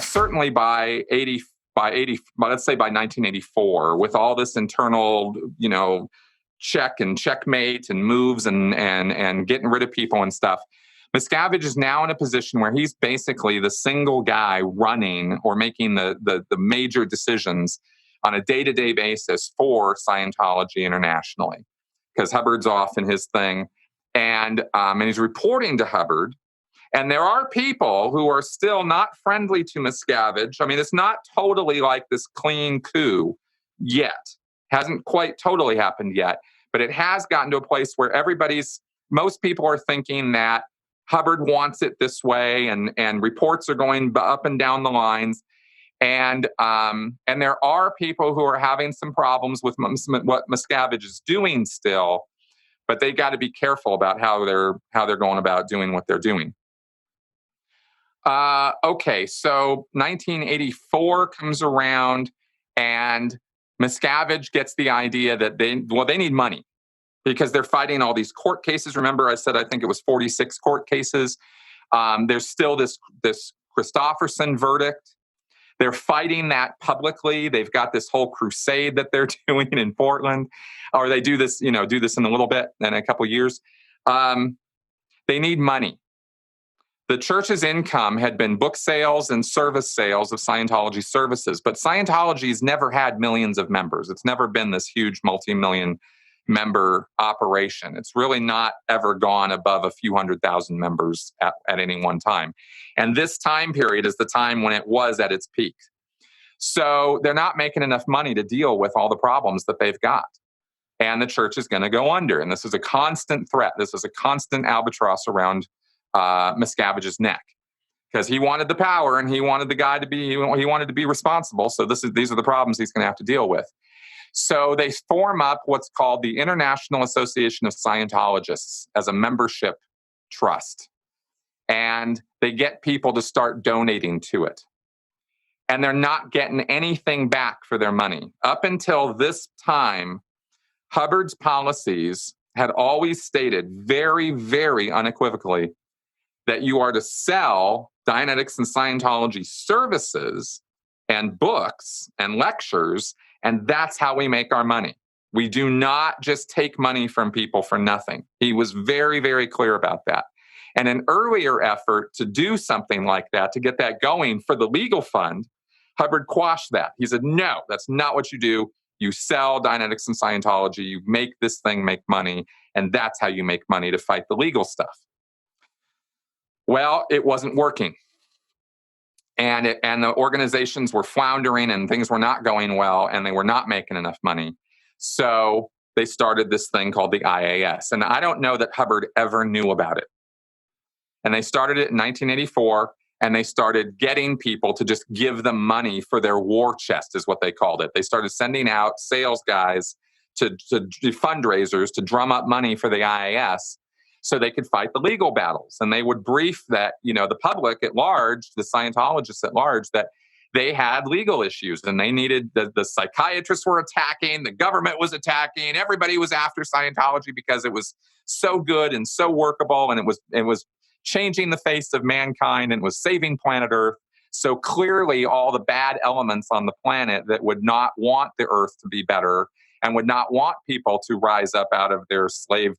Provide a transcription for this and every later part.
certainly by 80, let's say by 1984, with all this internal, check and checkmate and moves and getting rid of people and stuff. Miscavige is now in a position where he's basically the single guy running or making the major decisions on a day-to-day basis for Scientology internationally, because Hubbard's off in his thing, and he's reporting to Hubbard. And there are people who are still not friendly to Miscavige. I mean, it's not totally like this clean coup yet. Hasn't quite totally happened yet, but it has gotten to a place where most people are thinking that Hubbard wants it this way, and reports are going up and down the lines. And there are people who are having some problems with what Miscavige is doing still, but they got to be careful about how they're going about doing what they're doing. Okay, so 1984 comes around, and Miscavige gets the idea that they need money because they're fighting all these court cases. Remember, I said I think it was 46 court cases. There's still this Christofferson verdict. They're fighting that publicly. They've got this whole crusade that they're doing in Portland, or they do this in a little bit, in a couple of years. They need money. The church's income had been book sales and service sales of Scientology services, but Scientology's never had millions of members. It's never been this huge multi-million member operation. It's really not ever gone above a few 100,000 members at any one time. And this time period is the time when it was at its peak. So they're not making enough money to deal with all the problems that they've got. And the church is going to go under. And this is a constant threat. This is a constant albatross around Miscavige's neck, because he wanted the power and he wanted the guy to be, he wanted to be responsible. So these are the problems he's going to have to deal with. So they form up what's called the International Association of Scientologists as a membership trust. And they get people to start donating to it. And they're not getting anything back for their money. Up until this time, Hubbard's policies had always stated very, very unequivocally that you are to sell Dianetics and Scientology services and books and lectures, and that's how we make our money. We do not just take money from people for nothing. He was very, very clear about that. And an earlier effort to do something like that, to get that going for the legal fund, Hubbard quashed that. He said, no, that's not what you do. You sell Dianetics and Scientology, you make this thing make money, and that's how you make money to fight the legal stuff. Well, it wasn't working. And the organizations were floundering and things were not going well and they were not making enough money. So they started this thing called the IAS. And I don't know that Hubbard ever knew about it. And they started it in 1984, and they started getting people to just give them money for their war chest, is what they called it. They started sending out sales guys to do fundraisers to drum up money for the IAS, so they could fight the legal battles. And they would brief that, the public at large, the Scientologists at large, that they had legal issues and they needed, the psychiatrists were attacking, the government was attacking, everybody was after Scientology because it was so good and so workable, and it was changing the face of mankind and was saving planet Earth. So clearly all the bad elements on the planet that would not want the Earth to be better and would not want people to rise up out of their slave-like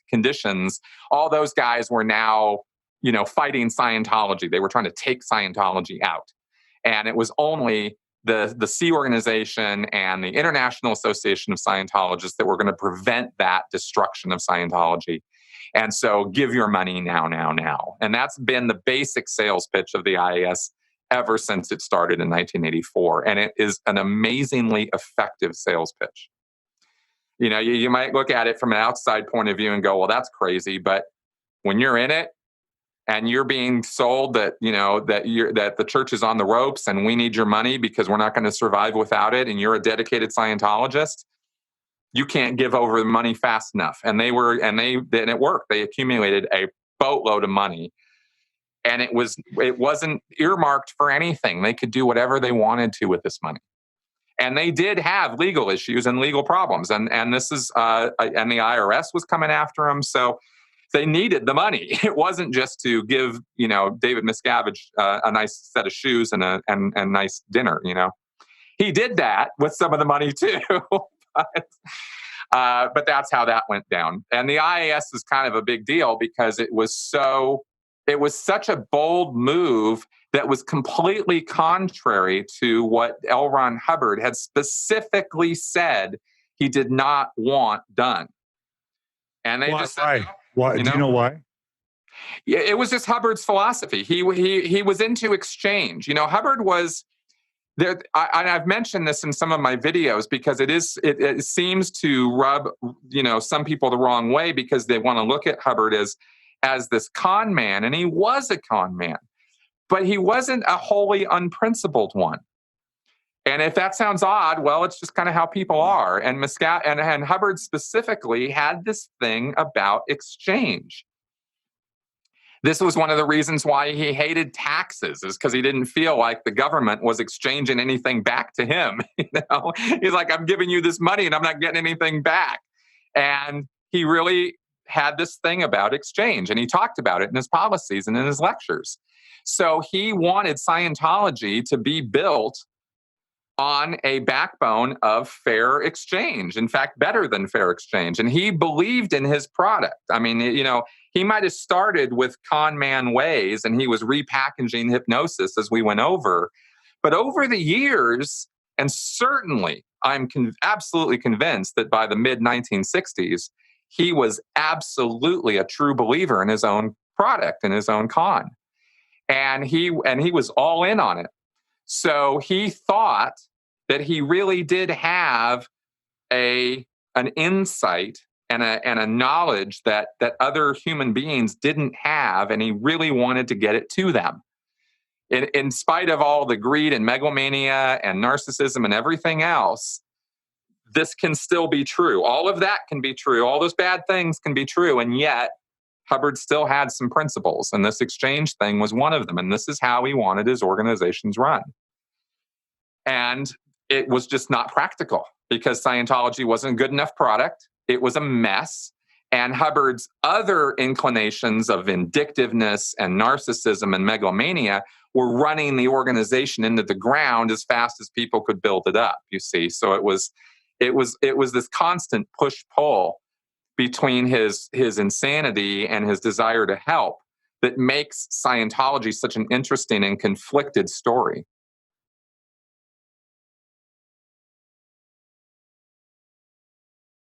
conditions, all those guys were now, fighting Scientology. They were trying to take Scientology out. And it was only the Sea Organization and the International Association of Scientologists that were going to prevent that destruction of Scientology. And so give your money now. And that's been the basic sales pitch of the IAS ever since it started in 1984. And it is an amazingly effective sales pitch. You might look at it from an outside point of view and go, well, that's crazy. But when you're in it and you're being sold that the church is on the ropes and we need your money because we're not going to survive without it, and you're a dedicated Scientologist, you can't give over the money fast enough. And it worked. They accumulated a boatload of money. And it wasn't earmarked for anything. They could do whatever they wanted to with this money. And they did have legal issues and legal problems. And this is and the IRS was coming after them. So They needed the money. It wasn't just to give, David Miscavige a nice set of shoes and a nice dinner. He did that with some of the money too. But that's how that went down. And the IAS is kind of a big deal because it was such a bold move that was completely contrary to what L. Ron Hubbard had specifically said he did not want done. And they just said, why? Why? Do you know why? Yeah, it was just Hubbard's philosophy. He was into exchange. Hubbard was there. I've mentioned this in some of my videos because it seems to rub some people the wrong way because they want to look at Hubbard as this con man, and he was a con man, but he wasn't a wholly unprincipled one. And if that sounds odd, well, it's just kind of how people are. And and Hubbard specifically had this thing about exchange. This was one of the reasons why he hated taxes, is because he didn't feel like the government was exchanging anything back to him. He's like, I'm giving you this money and I'm not getting anything back. And he really had this thing about exchange, and he talked about it in his policies and in his lectures. So he wanted Scientology to be built on a backbone of fair exchange. In fact, better than fair exchange. And he believed in his product. I mean, he might have started with con man ways and he was repackaging hypnosis as we went over. But over the years, and certainly I'm absolutely convinced that by the mid 1960s, he was absolutely a true believer in his own product and his own con. And he was all in on it. So he thought that he really did have an insight and a knowledge that other human beings didn't have, and he really wanted to get it to them. In spite of all the greed and megalomania and narcissism and everything else, this can still be true. All of that can be true. All those bad things can be true, and yet Hubbard still had some principles, and this exchange thing was one of them, and this is how he wanted his organizations run. And it was just not practical because Scientology wasn't a good enough product. It was a mess. And Hubbard's other inclinations of vindictiveness and narcissism and megalomania were running the organization into the ground as fast as people could build it up, you see. So it was this constant push-pull between his insanity and his desire to help that makes Scientology such an interesting and conflicted story.